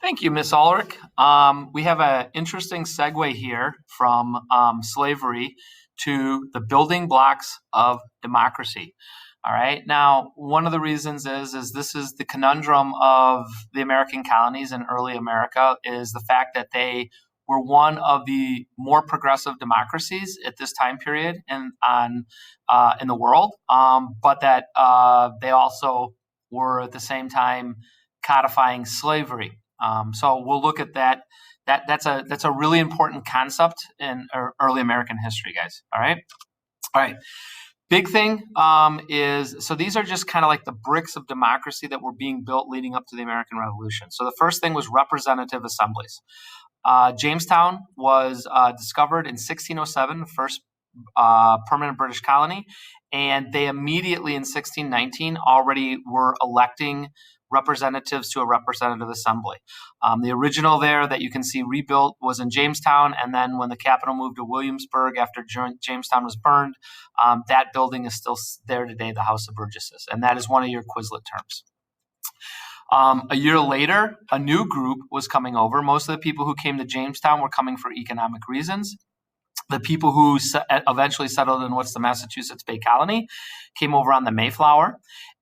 Thank you, Miss Ulrich. We have an interesting segue here from slavery to the building blocks of democracy. All right. Now, one of the reasons is this is the conundrum of the American colonies in early America is the fact that they were one of the more progressive democracies at this time period in the world, but that they also were at the same time codifying slavery. So we'll look at that. That's a really important concept in early American history, guys. All right. Big thing is so these are just kind of like the bricks of democracy that were being built leading up to the American Revolution. So the first thing was representative assemblies. Jamestown was discovered in 1607, the first permanent British colony, and they immediately in 1619 already were electing representatives to a representative assembly. The original there that you can see rebuilt was in Jamestown, and then when the capital moved to Williamsburg after Jamestown was burned, that building is still there today, the House of Burgesses, and that is one of your Quizlet terms. A year later, a new group was coming over. Most of the people who came to Jamestown were coming for economic reasons. The people who eventually settled in what's the Massachusetts Bay Colony came over on the Mayflower.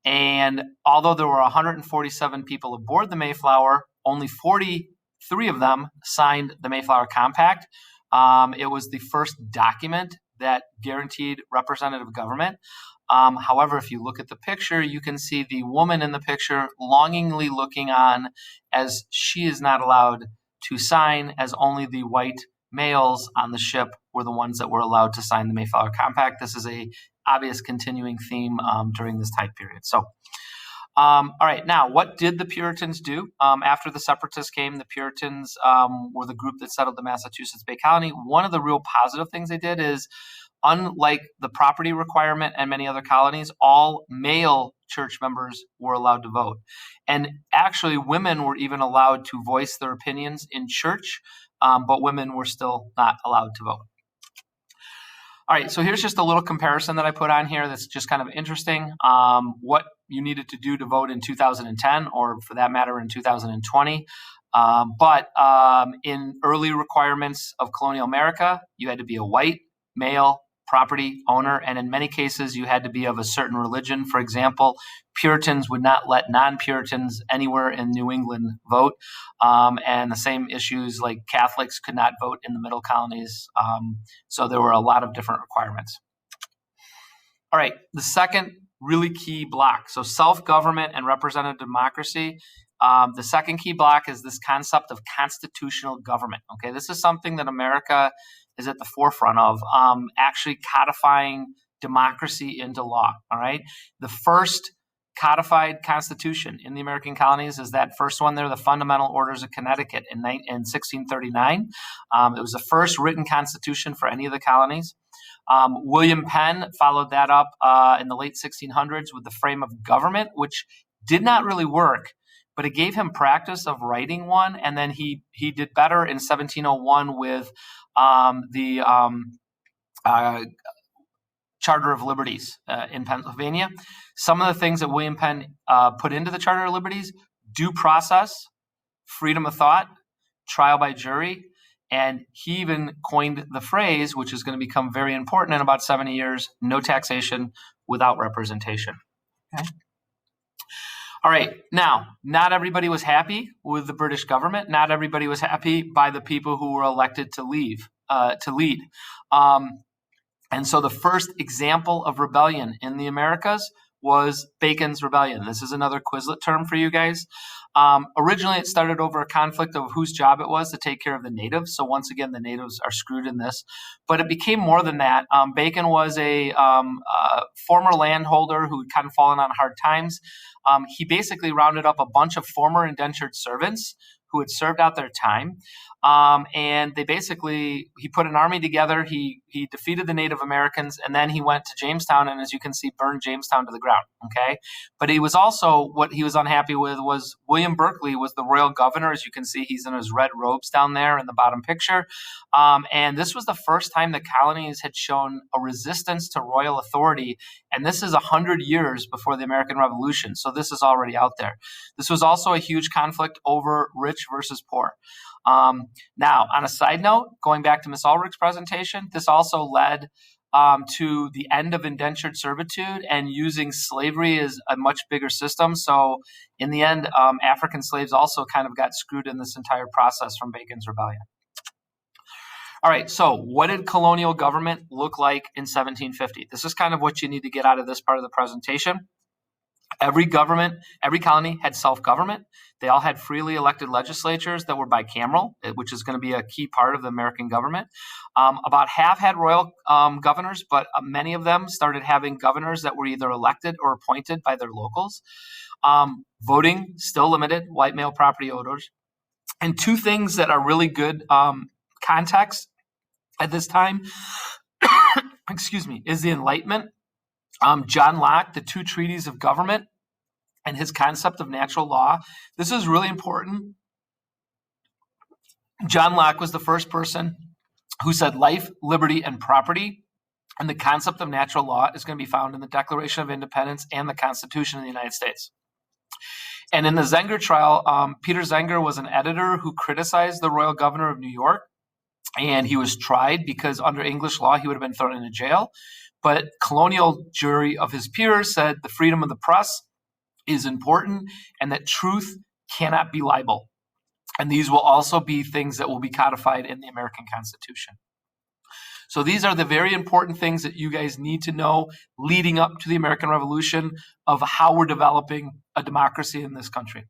And although there were 147 people aboard the Mayflower, only 43 of them signed the Mayflower Compact. It was the first document that guaranteed representative government. However, if you look at the picture, you can see the woman in the picture longingly looking on as she is not allowed to sign, as only the white males on the ship were the ones that were allowed to sign the Mayflower Compact. This is a obvious continuing theme during this time period. So, all right, now what did the Puritans do? After the separatists came, the Puritans were the group that settled the Massachusetts Bay Colony. One of the real positive things they did is, unlike the property requirement and many other colonies, all male church members were allowed to vote. And actually, women were even allowed to voice their opinions in church, but women were still not allowed to vote. All right, so here's just a little comparison that I put on here that's just kind of interesting. What you needed to do to vote in 2010, or for that matter, in 2020. But in early requirements of colonial America, you had to be a white male property owner, and in many cases, you had to be of a certain religion. For example, Puritans would not let non-Puritans anywhere in New England vote, and the same issues like Catholics could not vote in the middle colonies. So there were a lot of different requirements. All right, the second really key block. So self-government and representative democracy. The second key block is this concept of constitutional government. Okay, this is something that America is at the forefront of, actually codifying democracy into law. All right, the first codified constitution in the American colonies is that first one there, the Fundamental Orders of Connecticut in 1639. It was the first written constitution for any of the colonies. William Penn followed that up in the late 1600s with the frame of government, which did not really work, but it gave him practice of writing one, and then he did better in 1701 with the Charter of Liberties in Pennsylvania. Some of the things that William Penn put into the Charter of Liberties: due process, freedom of thought, trial by jury, and he even coined the phrase, which is going to become very important in about 70 years, no taxation without representation. Okay. All right, now, not everybody was happy with the British government. Not everybody was happy by the people who were elected to lead. And so the first example of rebellion in the Americas was Bacon's Rebellion. This is another Quizlet term for you guys. Originally, it started over a conflict of whose job it was to take care of the natives. So once again, the natives are screwed in this. But it became more than that. Bacon was a former landholder who had kind of fallen on hard times. He basically rounded up a bunch of former indentured servants who had served out their time. And he put an army together. He defeated the Native Americans, and then he went to Jamestown, and as you can see, burned Jamestown to the ground. Okay, but he was also, what he was unhappy with was William Berkeley was the royal governor. As you can see, he's in his red robes down there in the bottom picture. And this was the first time the colonies had shown a resistance to royal authority, and this is 100 years before the American Revolution. So this is already out there. This was also a huge conflict over rich rich versus poor. Now, on a side note, going back to Ms. Ulrich's presentation, this also led to the end of indentured servitude and using slavery as a much bigger system. So in the end, African slaves also kind of got screwed in this entire process from Bacon's Rebellion. All right, so what did colonial government look like in 1750? This is kind of what you need to get out of this part of the presentation. Every colony had self-government. They all had freely elected legislatures that were bicameral, which is going to be a key part of the American government. About half had royal governors, but many of them started having governors that were either elected or appointed by their locals. Voting still limited, white male property owners. And two things that are really good context at this time, excuse me, is the Enlightenment. John Locke, the two treaties of government, and his concept of natural law. This is really important. John Locke was the first person who said life, liberty, and property. And the concept of natural law is going to be found in the Declaration of Independence and the Constitution of the United States. And in the Zenger trial, Peter Zenger was an editor who criticized the royal governor of New York. And he was tried because under English law, he would have been thrown into jail. But colonial jury of his peers said the freedom of the press is important and that truth cannot be libel. And these will also be things that will be codified in the American Constitution. So these are the very important things that you guys need to know leading up to the American Revolution of how we're developing a democracy in this country.